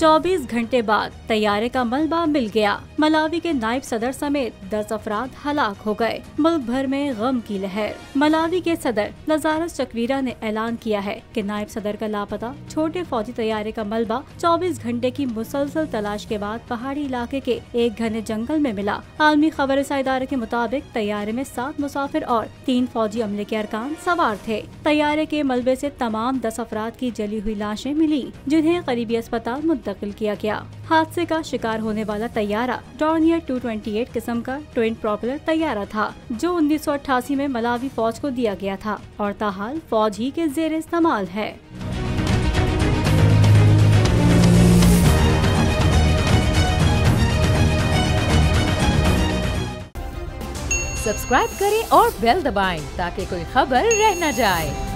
24 घंटे बाद तैयारे का मलबा मिल गया। मलावी के नायब सदर समेत 10 अफराद हलाक हो गए। मुल्क भर में गम की लहर। मलावी के सदर लजारस चकवीरा ने ऐलान किया है कि नायब सदर का लापता छोटे फौजी तैयारे का मलबा 24 घंटे की मुसलसल तलाश के बाद पहाड़ी इलाके के एक घने जंगल में मिला। आलमी खबर रसाई इदारे के मुताबिक तैयारे में 7 मुसाफिर और 3 फौजी अमले के अरकान सवार थे। तैयारे के मलबे से तमाम 10 अफराद की जली हुई लाशें मिली, जिन्हें करीबी अस्पताल मुंतकिल किया गया। हादसे का शिकार होने वाला तैयारा डॉर्नियर 228 किस्म का ट्विन प्रोपेलर तैयारा था, जो 1988 में मलावी फौज को दिया गया था और ताहाल फौज ही के ज़ेर इस्तेमाल है। सब्सक्राइब करें और बेल दबाएं ताकि कोई खबर रह न जाए।